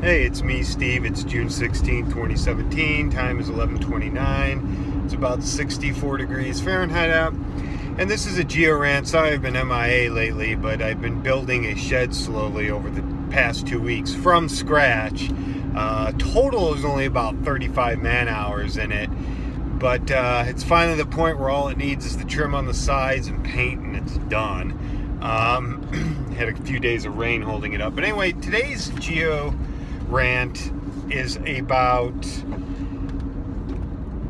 Hey, it's me, Steve. It's June 16, 2017. Time is 11:29. It's about 64 degrees Fahrenheit out. And this is a Geo-Rant. Sorry, I've been MIA lately, but I've been building a shed slowly over the past 2 weeks from scratch. Total is only about 35 man-hours in it. But it's finally the point where all it needs is the trim on the sides and paint, and it's done. Had a few days of rain holding it up. But anyway, today's Geo-Rant is about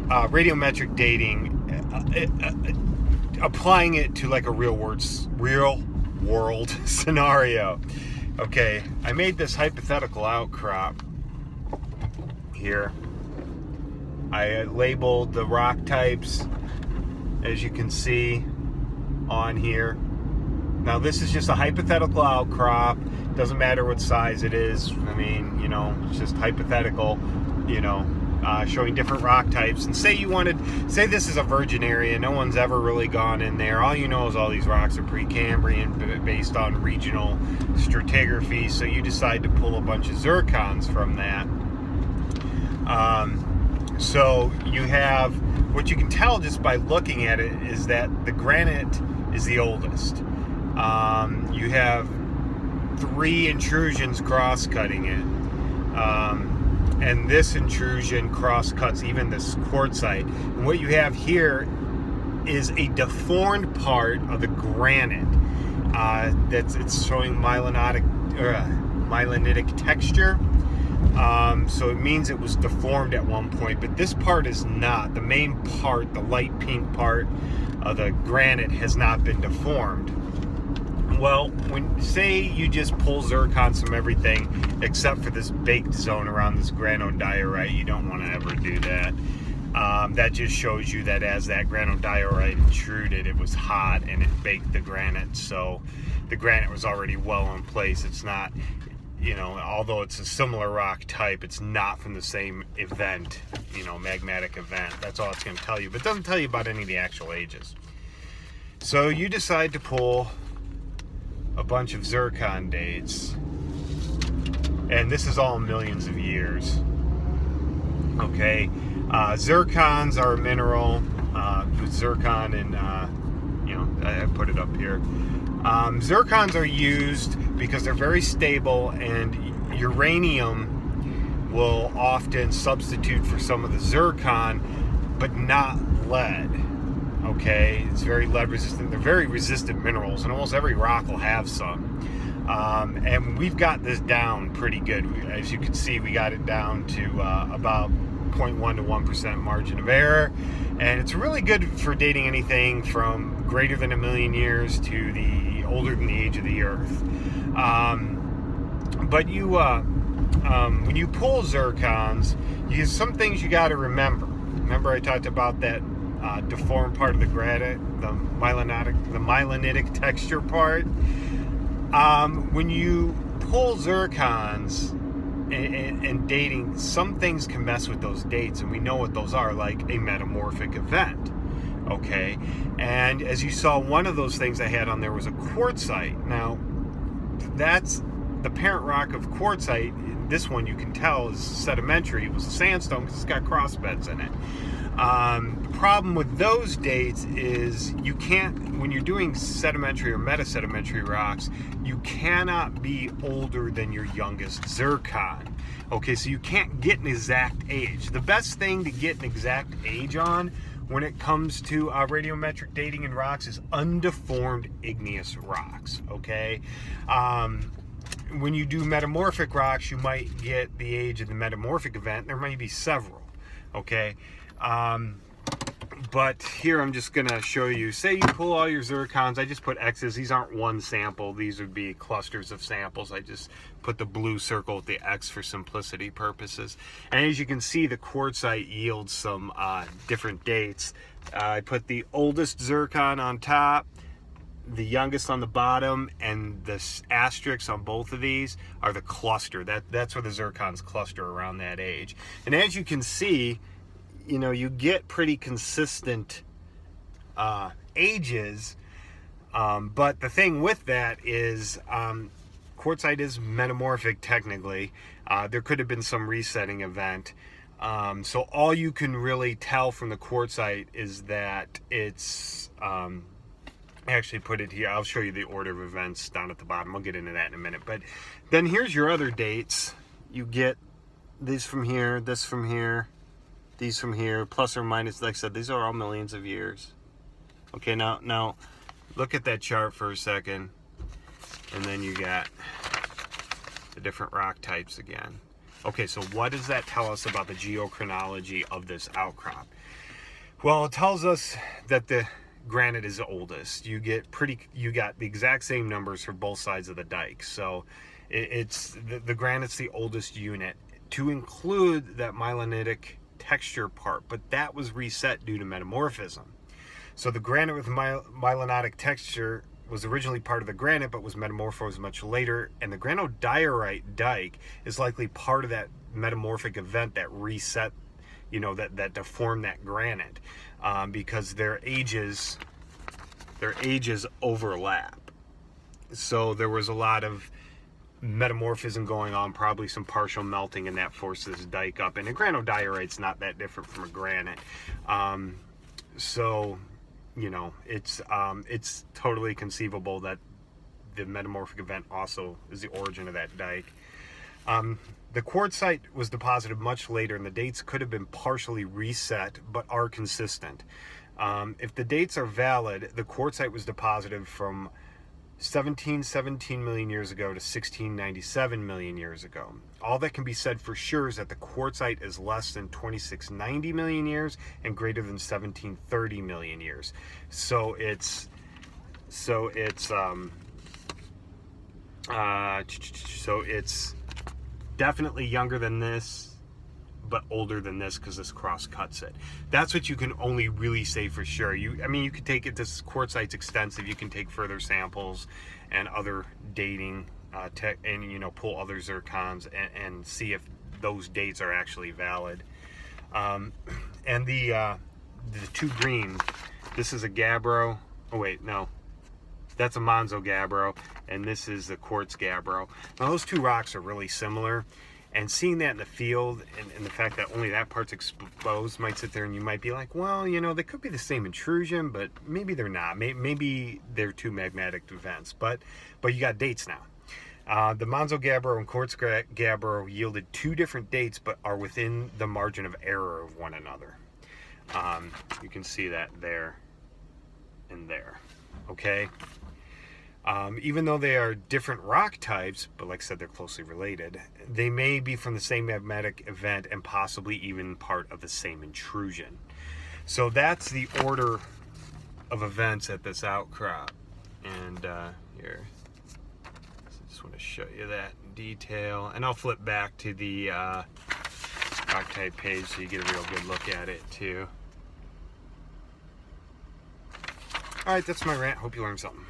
radiometric dating, applying it to like a real world scenario. Okay, I made this hypothetical outcrop here. I labeled the rock types, as you can see on here. Now this is just a hypothetical outcrop. Doesn't matter what size it is. I mean, you know, it's just hypothetical, you know, showing different rock types. And say this is a virgin area, no one's ever really gone in there. All you know is all these rocks are Precambrian based on regional stratigraphy. So you decide to pull a bunch of zircons from that. So you have, what you can tell just by looking at it is that the granite is the oldest. You have 3 intrusions cross-cutting it. And this intrusion cross-cuts even this quartzite. And what you have here is a deformed part of the granite. It's showing myelinitic texture. So it means it was deformed at one point, but this part is not. The main part, the light pink part of the granite, has not been deformed. Well, say you just pull zircons from everything except for this baked zone around this granodiorite, you don't want to ever do that. That just shows you that as that granodiorite intruded, it was hot and it baked the granite. So the granite was already well in place. It's not, you know, although it's a similar rock type, it's not from the same event, you know, magmatic event. That's all it's going to tell you, but it doesn't tell you about any of the actual ages. So you decide to pull a bunch of zircon dates, and this is all millions of years. Okay, zircons are a mineral with zircon, and you know, I put it up here. Zircons are used because they're very stable, and uranium will often substitute for some of the zircon, but not lead. Okay, it's very lead resistant. They're very resistant minerals, and almost every rock will have some. And we've got this down pretty good. As you can see, we got it down to about 0.1 to 1% margin of error, and it's really good for dating anything from greater than 1 million years to the older than the age of the Earth. But you, when you pull zircons, there's some things you got to remember. Remember, I talked about that deformed part of the granite, the myelinitic texture part. When you pull zircons and dating, some things can mess with those dates, and we know what those are, like a metamorphic event. Okay, and as you saw, one of those things I had on there was a quartzite. Now, that's the parent rock of quartzite. This one you can tell is sedimentary. It was a sandstone because it's got crossbeds in it. The problem with those dates is you can't, when you're doing sedimentary or metasedimentary rocks, you cannot be older than your youngest zircon. Okay, so you can't get an exact age. The best thing to get an exact age on when it comes to radiometric dating in rocks is undeformed igneous rocks. Okay, when you do metamorphic rocks, you might get the age of the metamorphic event. There might be several. Okay, but here I'm just gonna show you. Say you pull all your zircons. I just put X's. These aren't one sample. These would be clusters of samples. I just put the blue circle with the X for simplicity purposes. And as you can see, the quartzite yields some different dates. I put the oldest zircon on top, the youngest on the bottom, and the asterisks on both of these are the cluster. That's where the zircons cluster around that age. And as you can see, you know, you get pretty consistent ages, but the thing with that is quartzite is metamorphic technically. There could have been some resetting event. So all you can really tell from the quartzite is that it's, I actually put it here. I'll show you the order of events down at the bottom. I'll get into that in a minute. But then here's your other dates. You get these from here, this from here, these from here, plus or minus. Like I said, these are all millions of years. Okay, now look at that chart for a second. And then you got the different rock types again. Okay, so what does that tell us about the geochronology of this outcrop? Well, it tells us that the granite is the oldest. You got the exact same numbers for both sides of the dike. So it's the granite's the oldest unit, to include that mylonitic texture part, but that was reset due to metamorphism. So the granite with mylonitic texture was originally part of the granite, but was metamorphosed much later, and the granodiorite dike is likely part of that metamorphic event that reset, that deformed that granite, because their ages overlap. So there was a lot of metamorphism going on, probably some partial melting, and that forced this dike up. And a granodiorite's not that different from a granite. So it's totally conceivable that the metamorphic event also is the origin of that dike. The quartzite was deposited much later, and the dates could have been partially reset, but are consistent. If the dates are valid, the quartzite was deposited from 1717 million years ago to 1697 million years ago. All that can be said for sure is that the quartzite is less than 2690 million years and greater than 1730 million years. So it's definitely younger than this, but older than this, because this cross cuts it. That's what you can only really say for sure. You could take it, this quartzite's extensive. You can take further samples and other dating and pull other zircons and see if those dates are actually valid. And the two green, this is a gabbro. Oh wait, no, that's a Monzo gabbro, and this is the quartz gabbro. Now those two rocks are really similar. And seeing that in the field, and the fact that only that part's exposed, might sit there and you might be like, well, they could be the same intrusion, but maybe they're not. Maybe they're two magmatic events. But you got dates now. The Monzo gabbro and quartz gabbro yielded two different dates, but are within the margin of error of one another. You can see that there and there. Okay. Even though they are different rock types, but like I said, they're closely related, they may be from the same magmatic event and possibly even part of the same intrusion. So that's the order of events at this outcrop. And here, I just want to show you that in detail. And I'll flip back to the rock type page so you get a real good look at it too. All right, that's my rant. Hope you learned something.